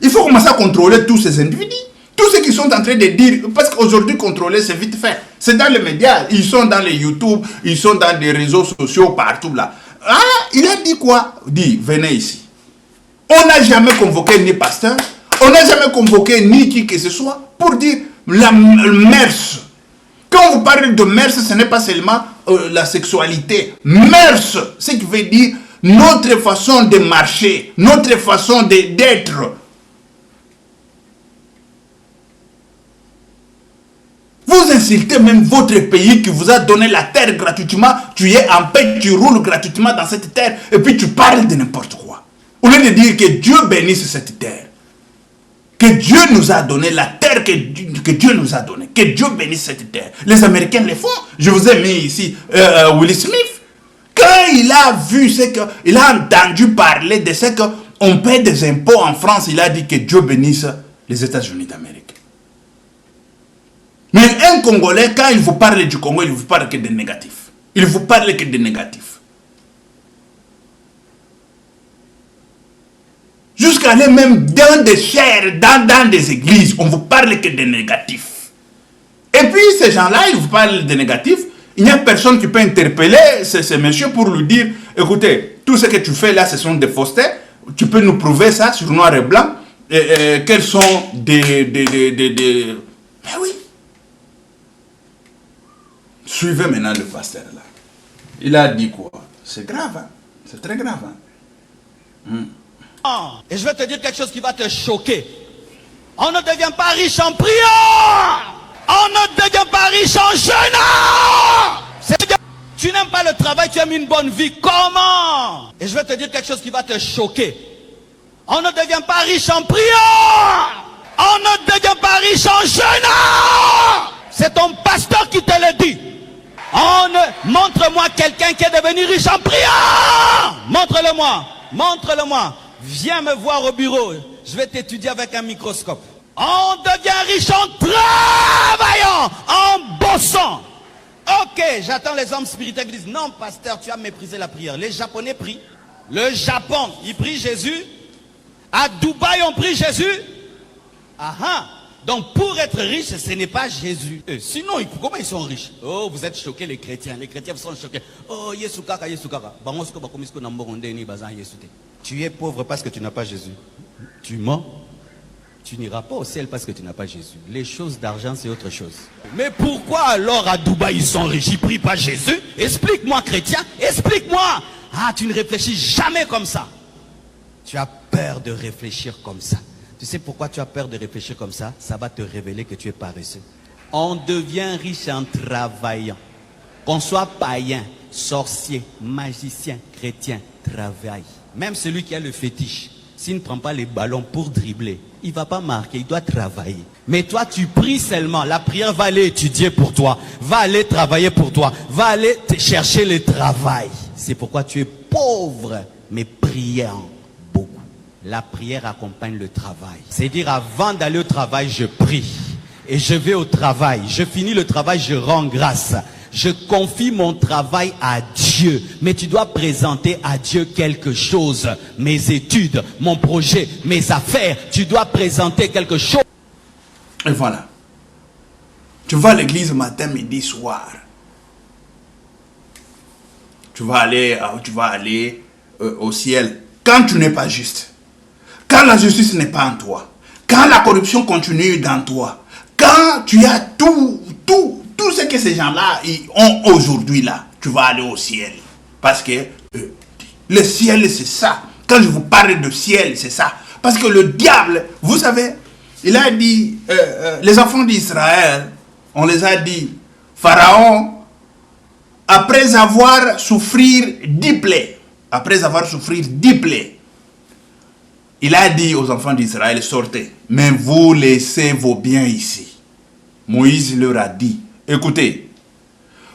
Il faut commencer à contrôler tous ces individus. Tous ceux qui sont en train de dire... Parce qu'aujourd'hui, contrôler, c'est vite fait. C'est dans les médias. Ils sont dans les YouTube. Ils sont dans des réseaux sociaux partout là. Ah, il a dit quoi? Dit, venez ici. On n'a jamais convoqué ni pasteur. On n'a jamais convoqué ni qui que ce soit pour dire... La mœurs. Quand vous parlez de mœurs, ce n'est pas seulement la sexualité. Mœurs, ce qui veut dire notre façon de marcher, notre façon d'être. Vous insultez même votre pays qui vous a donné la terre gratuitement. Tu es en paix, tu roules gratuitement dans cette terre et puis tu parles de n'importe quoi. Au lieu de dire que Dieu bénisse cette terre. Que Dieu nous a donné la terre que Dieu nous a donnée. Que Dieu bénisse cette terre. Les Américains le font. Je vous ai mis ici Will Smith. Quand il a vu ce que... Il a entendu parler de ce qu'on paie des impôts en France. Il a dit que Dieu bénisse les États-Unis d'Amérique. Mais un Congolais, quand il vous parle du Congo, il ne vous parle que des négatifs. Il ne vous parle que des négatifs. Jusqu'à aller même dans des chaires, dans des églises, on vous parle que des négatifs. Et puis ces gens-là, ils vous parlent des négatifs. Il n'y a personne qui peut interpeller ces messieurs pour lui dire, écoutez, tout ce que tu fais là, ce sont des faussetés. Tu peux nous prouver ça sur noir et blanc. Quels sont des... Mais oui. Suivez maintenant le pasteur là. Il a dit quoi? C'est grave, hein? C'est très grave. Hein? Et je vais te dire quelque chose qui va te choquer. On ne devient pas riche en priant. On ne devient pas riche en jeûnant. Tu n'aimes pas le travail, tu aimes une bonne vie. Comment? Et je vais te dire quelque chose qui va te choquer. On ne devient pas riche en priant. On ne devient pas riche en jeûnant. C'est ton pasteur qui te le dit. Montre-moi quelqu'un qui est devenu riche en priant. Montre-le-moi. Montre-le-moi. Viens me voir au bureau. Je vais t'étudier avec un microscope. On devient riche en travaillant, en bossant. Ok, j'attends les hommes spirituels qui disent, non pasteur, tu as méprisé la prière. Les Japonais prient. Le Japon, ils prient Jésus. À Dubaï, on prie Jésus. Ah. Donc pour être riche, ce n'est pas Jésus. Sinon, comment ils sont riches? Oh, vous êtes choqués les chrétiens. Les chrétiens sont choqués. Oh, Yesukaka, Yesukaka. Tu es pauvre parce que tu n'as pas Jésus. Tu mens. Tu n'iras pas au ciel parce que tu n'as pas Jésus. Les choses d'argent, c'est autre chose. Mais pourquoi alors à Dubaï, ils sont riches? Ils prient pas Jésus? Explique-moi, chrétien. Explique-moi. Ah, tu ne réfléchis jamais comme ça. Tu as peur de réfléchir comme ça. Tu sais pourquoi tu as peur de réfléchir comme ça? Ça va te révéler que tu es paresseux. On devient riche en travaillant. Qu'on soit païen, sorcier, magicien, chrétien, travaille. Même celui qui a le fétiche, s'il ne prend pas les ballons pour dribbler, il ne va pas marquer, il doit travailler. Mais toi, tu pries seulement. La prière va aller étudier pour toi, va aller travailler pour toi, va aller chercher le travail. C'est pourquoi tu es pauvre, mais priant beaucoup. La prière accompagne le travail. C'est-à-dire, avant d'aller au travail, je prie. Et je vais au travail. Je finis le travail, je rends grâce. Je confie mon travail à Dieu. Mais tu dois présenter à Dieu quelque chose. Mes études, mon projet, mes affaires. Tu dois présenter quelque chose. Et voilà. Tu vas à l'église matin, midi, soir. Tu vas aller au ciel quand tu n'es pas juste. Quand la justice n'est pas en toi. Quand la corruption continue dans toi. Quand tu as tout ce que ces gens-là ont aujourd'hui là, tu vas aller au ciel. Parce que le ciel, c'est ça. Quand je vous parle de ciel, c'est ça. Parce que le diable, vous savez, il a dit, les enfants d'Israël, on les a dit, Pharaon, après avoir souffert 10 plaies, il a dit aux enfants d'Israël, sortez, mais vous laissez vos biens ici. Moïse leur a dit, écoutez,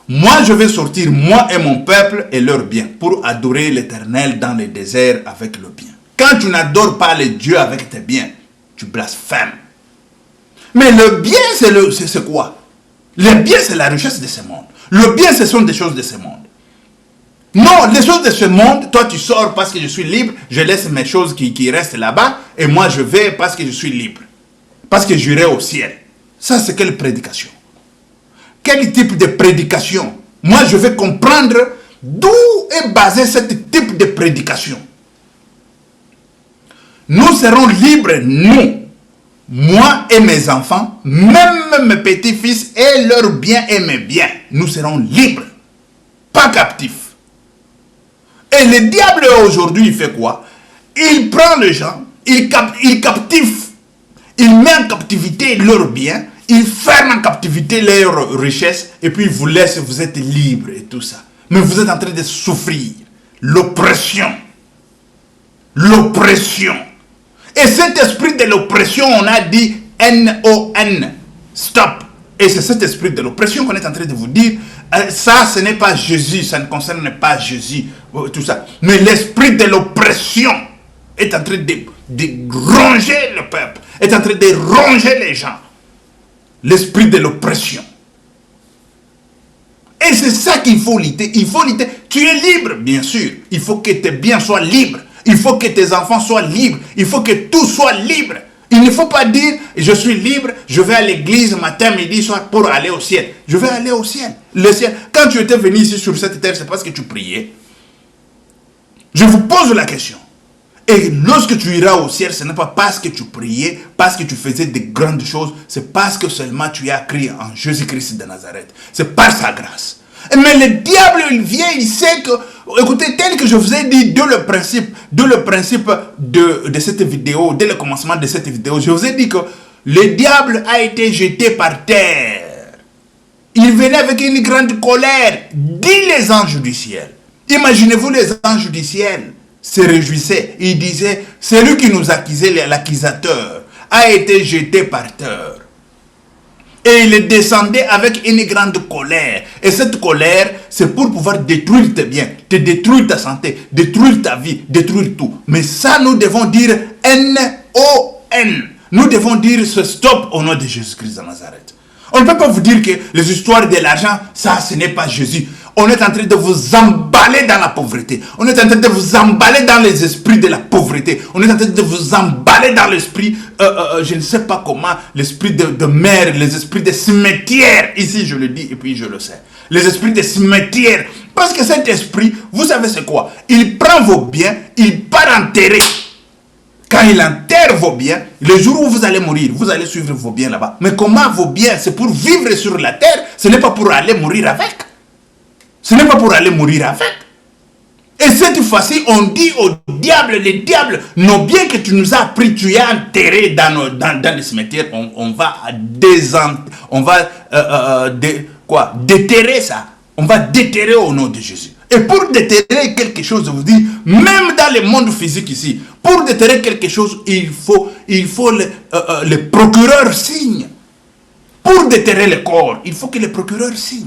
moi je vais sortir, moi et mon peuple et leurs biens, pour adorer l'Éternel dans le désert avec le bien. Quand tu n'adores pas les dieux avec tes biens, tu blasphèmes. Mais le bien, c'est quoi? Le bien, c'est la richesse de ce monde. Le bien, ce sont des choses de ce monde. Non, les choses de ce monde, toi tu sors parce que je suis libre, je laisse mes choses qui restent là-bas, et moi je vais parce que je suis libre. Parce que j'irai au ciel. Ça, c'est quelle prédication? Quel type de prédication? Moi, je vais comprendre d'où est basé ce type de prédication. Nous serons libres, nous, moi et mes enfants, même mes petits-fils et leurs biens et mes biens. Nous serons libres, pas captifs. Et le diable aujourd'hui, il fait quoi? Il prend les gens, il captive, il met en captivité leurs biens, il ferme en captivité leurs richesses, et puis il vous laisse, vous êtes libre et tout ça. Mais vous êtes en train de souffrir. L'oppression. L'oppression. Et cet esprit de l'oppression, on a dit N-O-N. Stop. Et c'est cet esprit de l'oppression qu'on est en train de vous dire. Ça, ce n'est pas Jésus, ça ne concerne pas Jésus, tout ça. Mais l'esprit de l'oppression est en train de ronger le peuple, est en train de ronger les gens. L'esprit de l'oppression. Et c'est ça qu'il faut lutter. Il faut lutter. Tu es libre, bien sûr. Il faut que tes biens soient libres. Il faut que tes enfants soient libres. Il faut que tout soit libre. Il ne faut pas dire, je suis libre, je vais à l'église matin, midi, soir pour aller au ciel. Je vais aller au ciel. Le ciel. Quand tu étais venu ici sur cette terre, c'est parce que tu priais. Je vous pose la question. Et lorsque tu iras au ciel, ce n'est pas parce que tu priais, parce que tu faisais de grandes choses, c'est parce que seulement tu as cru en Jésus-Christ de Nazareth. C'est par sa grâce. Mais le diable, il vient, il sait que, écoutez, tel que je vous ai dit dès le principe de cette vidéo, dès le commencement de cette vidéo, je vous ai dit que le diable a été jeté par terre. Il venait avec une grande colère, dit les anges du ciel. Imaginez-vous, les anges du ciel se réjouissaient. Ils disaient, celui qui nous accusait, l'accusateur, a été jeté par terre. Et il descendait avec une grande colère. Et cette colère, c'est pour pouvoir détruire tes biens, te détruire ta santé, détruire ta vie, détruire tout. Mais ça, nous devons dire N-O-N. Nous devons dire ce stop au nom de Jésus-Christ de Nazareth. On ne peut pas vous dire que les histoires de l'argent, ça, ce n'est pas Jésus. On est en train de vous emballer dans la pauvreté. On est en train de vous emballer dans les esprits de la pauvreté. On est en train de vous emballer dans l'esprit, je ne sais pas comment, l'esprit de mer, les esprits de cimetière. Ici, je le dis et puis je le sais. Les esprits de cimetière. Parce que cet esprit, vous savez c'est quoi? Il prend vos biens, il part enterrer. Quand il enterre vos biens, le jour où vous allez mourir, vous allez suivre vos biens là-bas. Mais comment vos biens? C'est pour vivre sur la terre, ce n'est pas pour aller mourir avec. Ce n'est pas pour aller mourir avec. Et cette fois-ci, on dit au diable, les diables, nos biens que tu nous as pris, tu as enterré dans les cimetières, on va déterrer ça. On va déterrer au nom de Jésus. Et pour déterrer quelque chose, je vous dis, même dans le monde physique ici, pour déterrer quelque chose, il faut le procureur signe. Pour déterrer le corps, il faut que le procureur signe.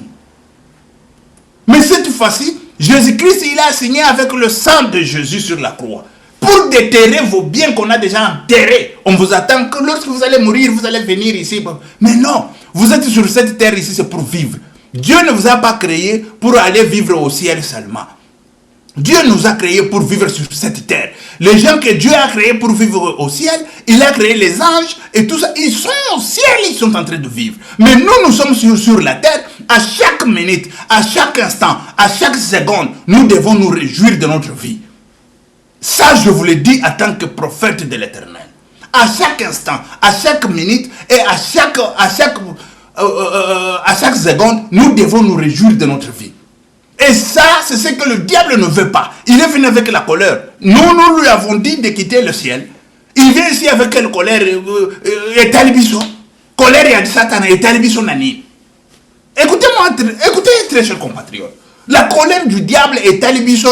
Mais cette fois-ci, Jésus-Christ, il a signé avec le sang de Jésus sur la croix. Pour déterrer vos biens qu'on a déjà enterrés. On vous attend que lorsque vous allez mourir, vous allez venir ici. Mais non, vous êtes sur cette terre ici, c'est pour vivre. Dieu ne vous a pas créé pour aller vivre au ciel seulement. Dieu nous a créés pour vivre sur cette terre. Les gens que Dieu a créés pour vivre au ciel, il a créé les anges et tout ça. Ils sont au ciel, ils sont en train de vivre. Mais nous sommes sur la terre. À chaque minute, à chaque instant, à chaque seconde, nous devons nous réjouir de notre vie. Ça, je vous le dis en tant que prophète de l'Éternel. À chaque instant, à chaque minute et à chaque seconde, nous devons nous réjouir de notre vie. Et ça, c'est ce que le diable ne veut pas. Il est venu avec la colère. Nous lui avons dit de quitter le ciel. Il vient ici avec quelle colère? Colère et Satan et Nani. Écoutez-moi, écoutez très chers compatriotes. La colère du diable est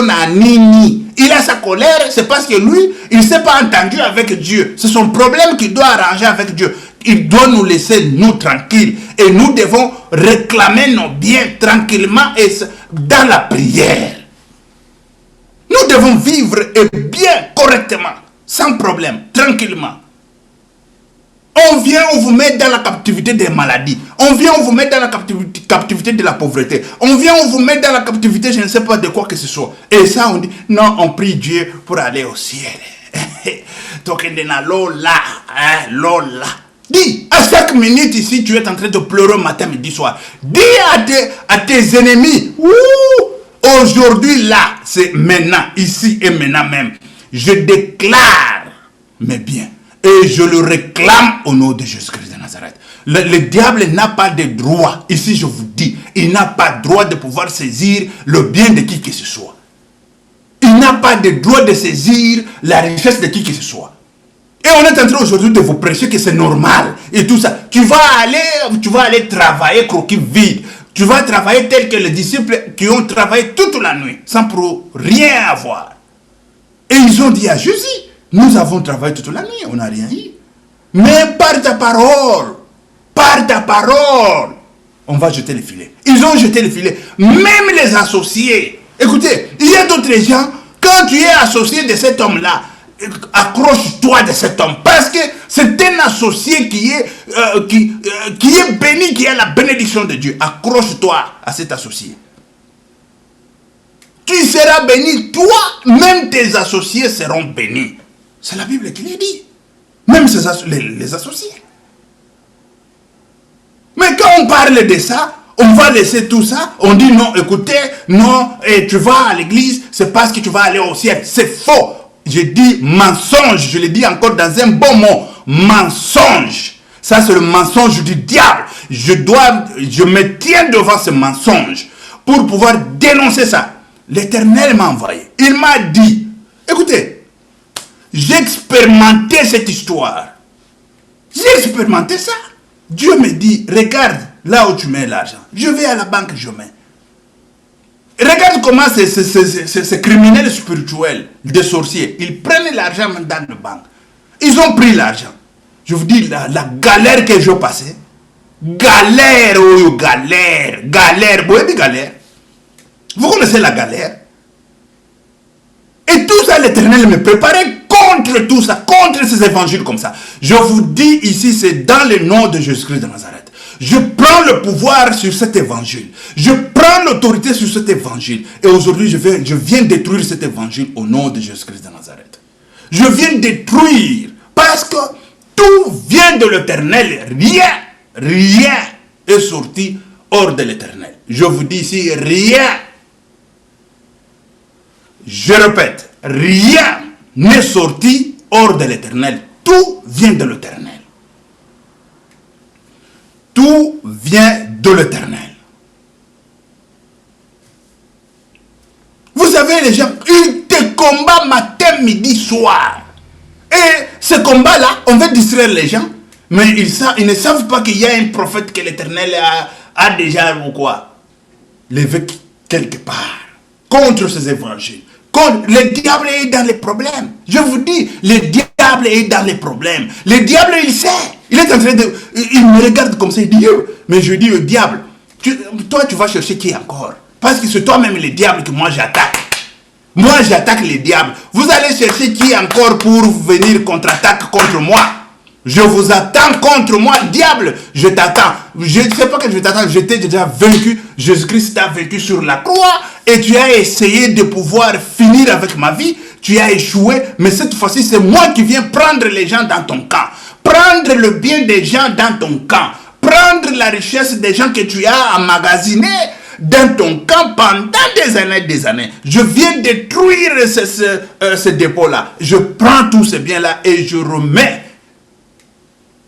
Nani. Il a sa colère, c'est parce que lui, il ne s'est pas entendu avec Dieu. C'est son problème qu'il doit arranger avec Dieu. Il doit nous laisser, nous, tranquilles. Et nous devons réclamer nos biens tranquillement et dans la prière. Nous devons vivre et bien, correctement, sans problème, tranquillement. On vient, on vous met dans la captivité des maladies. On vient, on vous met dans la captivité de la pauvreté. On vient, on vous met dans la captivité, je ne sais pas de quoi que ce soit. Et ça, on dit, non, on prie Dieu pour aller au ciel. Lola. Dis, à chaque minute ici, tu es en train de pleurer matin, midi, soir. Dis à tes ennemis, aujourd'hui, là, c'est maintenant, ici et maintenant même. Je déclare mes biens. Et je le réclame au nom de Jésus-Christ de Nazareth. Le diable n'a pas de droit, ici je vous dis, il n'a pas de droit de pouvoir saisir le bien de qui que ce soit. Il n'a pas de droit de saisir la richesse de qui que ce soit. Et on est en train aujourd'hui de vous prêcher que c'est normal et tout ça. Tu vas aller travailler croquis vide. Tu vas travailler tel que les disciples qui ont travaillé toute la nuit sans pour rien avoir. Et ils ont dit à Jésus, nous avons travaillé toute la nuit, on n'a rien eu. Mais par ta parole, on va jeter les filets. Ils ont jeté les filets. Même les associés. Écoutez, il y a d'autres gens, quand tu es associé de cet homme-là, accroche-toi de cet homme. Parce que c'est un associé qui est béni, qui a la bénédiction de Dieu. Accroche-toi à cet associé. Tu seras béni, toi, même tes associés seront bénis. C'est la Bible qui le dit. Même les associés. Mais quand on parle de ça, on va laisser tout ça. On dit non, écoutez, non, tu vas à l'église, c'est parce que tu vas aller au ciel. C'est faux. J'ai dit mensonge, je l'ai dit encore dans un bon mot, mensonge. Ça c'est le mensonge du diable. Je me tiens devant ce mensonge pour pouvoir dénoncer ça. L'Éternel m'a envoyé. Il m'a dit, écoutez, j'ai expérimenté cette histoire. J'ai expérimenté ça. Dieu me dit, regarde là où tu mets l'argent. Je vais à la banque, je mets. Regarde comment ces criminels spirituels, des sorciers, ils prennent l'argent dans la banque. Ils ont pris l'argent. Je vous dis, la galère que je passais, galère, oh, galère, galère. Vous connaissez la galère? Et tout ça, l'Éternel me préparait contre tout ça, contre ces évangiles comme ça. Je vous dis ici, c'est dans le nom de Jésus-Christ de Nazareth. Je prends le pouvoir sur cet évangile. Je prends l'autorité sur cet évangile. Et aujourd'hui, je viens détruire cet évangile au nom de Jésus-Christ de Nazareth. Je viens détruire parce que tout vient de l'Éternel. Rien est sorti hors de l'Éternel. Je vous dis ici, rien. Je répète, rien n'est sorti hors de l'Éternel. Tout vient de l'Éternel. Tout vient de l'Éternel. Vous savez, les gens, ils te combattent matin, midi, soir. Et ce combat-là, on veut distraire les gens, mais ils ne savent pas qu'il y a un prophète que l'Éternel a déjà ou quoi, levé quelque part contre ces évangiles. Le diable est dans les problèmes. Je vous dis, le diable est dans les problèmes. Le diable, il sait. Il est en train de... Il me regarde comme ça, il dit, mais je dis au diable, toi tu vas chercher qui encore? Parce que c'est toi-même le diable que moi j'attaque. Moi j'attaque les diables. Vous allez chercher qui encore pour venir contre-attaque contre moi? Je vous attends contre moi, diable. Je t'attends. Je ne sais pas que je t'attends. Je t'ai déjà vaincu. Jésus-Christ t'a vaincu sur la croix. Et tu as essayé de pouvoir finir avec ma vie. Tu as échoué. Mais cette fois-ci, c'est moi qui viens prendre les gens dans ton camp. Prendre le bien des gens dans ton camp. Prendre la richesse des gens que tu as emmagasinés dans ton camp pendant des années. Je viens détruire ce dépôt-là. Je prends tous ces biens-là et je remets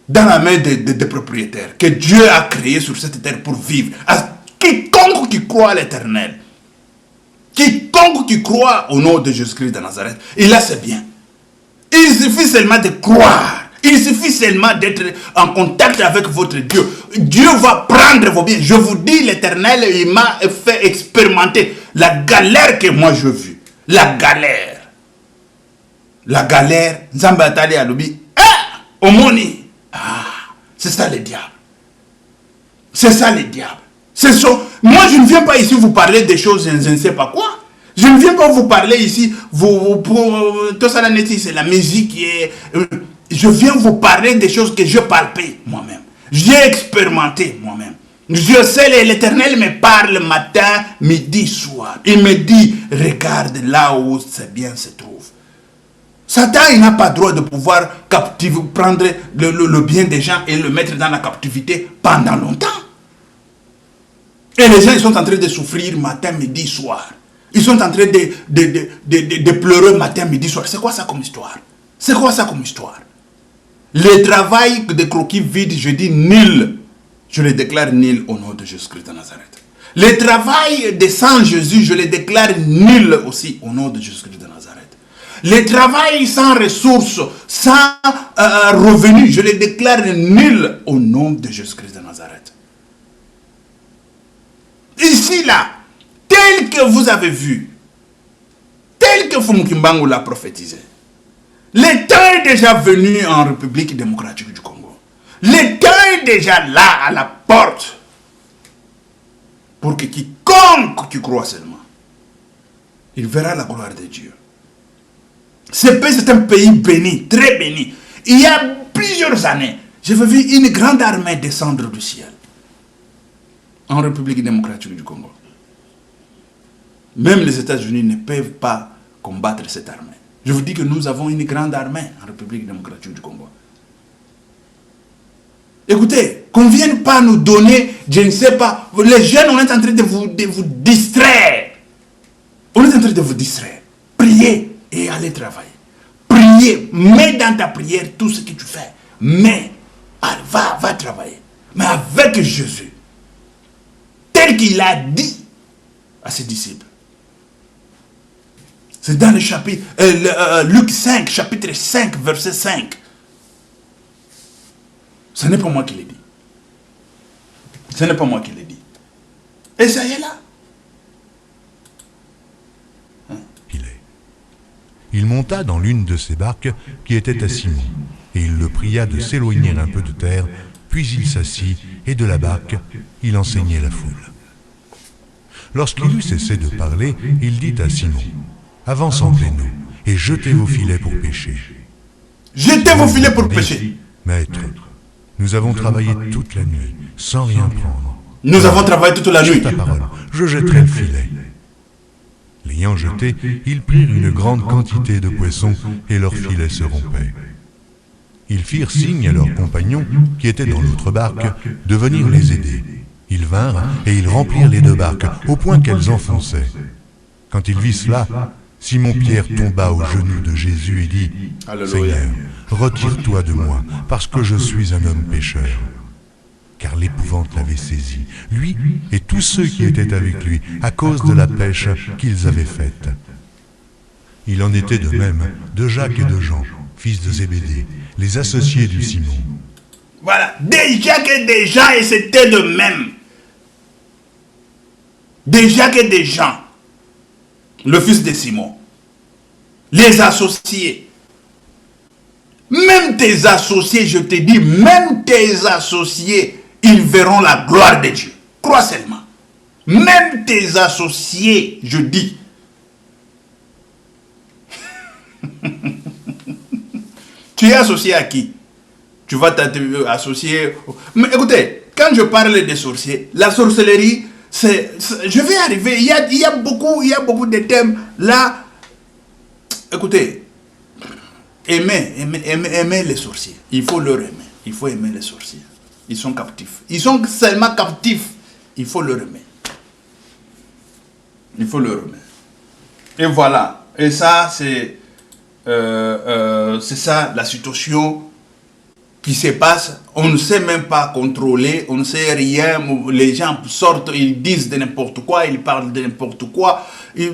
dans la main des propriétaires que Dieu a créé sur cette terre pour vivre. À quiconque qui croit à l'Éternel, quiconque qui croit au nom de Jésus-Christ de Nazareth, il a ses biens. Il suffit seulement de croire. Il suffit seulement d'être en contact avec votre Dieu. Dieu va prendre vos biens. Je vous dis, l'Éternel, il m'a fait expérimenter la galère que moi je vis. La galère. La galère. Zambatali Alubi. Omoni. C'est ça le diable. C'est ça le diable. Moi je ne viens pas ici vous parler des choses, je ne sais pas quoi. Je ne viens pas vous parler ici, tout ça c'est la musique qui est... Je viens vous parler des choses que je palpais moi-même. J'ai expérimenté moi-même. Je sais, l'Éternel me parle matin, midi, soir. Il me dit, regarde là où ces biens se trouvent. Satan, il n'a pas le droit de pouvoir prendre le bien des gens et le mettre dans la captivité pendant longtemps. Et les gens, ils sont en train de souffrir matin, midi, soir. Ils sont en train de pleurer matin, midi, soir. C'est quoi ça comme histoire? C'est quoi ça comme histoire? Le travail de croquis vide, je dis nul. Je le déclare nul au nom de Jésus-Christ de Nazareth. Le travail de sans Jésus, je le déclare nul aussi au nom de Jésus-Christ de Nazareth. Le travail sans ressources, sans revenus, je le déclare nul au nom de Jésus-Christ de Nazareth. Ici, là, tel que vous avez vu, tel que Fumukimbangu l'a prophétisé, le temps est déjà venu en République démocratique du Congo. Le temps est déjà là, à la porte, pour que quiconque qui croit seulement, il verra la gloire de Dieu. Ce pays, c'est un pays béni, très béni. Il y a plusieurs années, j'avais vu une grande armée descendre du ciel en République démocratique du Congo. Même les États-Unis ne peuvent pas combattre cette armée. Je vous dis que nous avons une grande armée en République démocratique du Congo. Écoutez, qu'on ne vienne pas nous donner, je ne sais pas, les jeunes, on est en train de vous distraire. On est en train de vous distraire. Priez et allez travailler. prier, mets dans ta prière tout ce que tu fais. Mais, va travailler. Mais avec Jésus, tel qu'il a dit à ses disciples. C'est dans le chapitre, Luc 5, chapitre 5, verset 5. Ce n'est pas moi qui l'ai dit. Ce n'est pas moi qui l'ai dit. Et ça y est là. Il monta dans l'une de ces barques qui était à Simon, et il le pria de s'éloigner un peu de terre, puis il s'assit, et de la barque, il enseignait la foule. Lorsqu'il eut cessé de parler, il dit à Simon, « Avance entre nous, et jetez vos filets pour pêcher. » Jetez vos filets pour pêcher. Maître, nous avons travaillé toute la nuit, sans rien prendre. Nous avons travaillé toute la nuit. Sur ta parole, je jetterai le filet. L'ayant jeté, ils prirent une grande quantité de poissons et leurs filets se rompaient. Ils firent signe à leurs compagnons, qui étaient dans l'autre barque, de venir les aider. Ils vinrent et ils remplirent les deux barques, au point qu'elles enfonçaient. Quand ils virent cela, Simon-Pierre tomba aux genoux de Jésus et dit, « Seigneur, retire-toi de moi, parce que je suis un homme pécheur. » Car l'épouvante l'avait saisi, lui et tous ceux qui étaient avec lui, à cause de la pêche qu'ils avaient faite. Il en était de même de Jacques et de Jean, fils de Zébédée, les associés du Simon. Voilà, des Jacques et des Jean, et c'était de même. Des Jacques et des Jean, le fils de Simon, les associés. Même tes associés, je te dis, même tes associés, ils verront la gloire de Dieu. Crois seulement. Même tes associés, je dis. Tu es associé à qui? Tu vas t'associer... Mais écoutez, quand je parle des sorciers, la sorcellerie, je vais arriver. Il y a beaucoup de thèmes. Là, écoutez, aimer les sorciers. Il faut leur aimer. Il faut aimer les sorciers. Ils sont captifs. Ils sont seulement captifs. Il faut leur aimer. Il faut leur aimer. Et voilà. Et ça, c'est ça la situation qui se passe. On ne sait même pas contrôler. On ne sait rien. Les gens sortent, ils disent de n'importe quoi. Ils parlent de n'importe quoi. Mais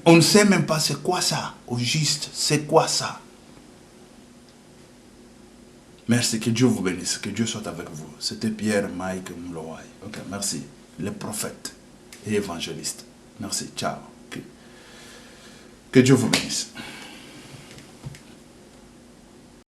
on ne sait même pas c'est quoi ça. Au juste, c'est quoi ça. Merci, que Dieu vous bénisse, que Dieu soit avec vous. C'était Pierre Mike Mlowai. Ok, merci. Les prophètes et évangélistes. Merci, ciao. Que Dieu vous bénisse.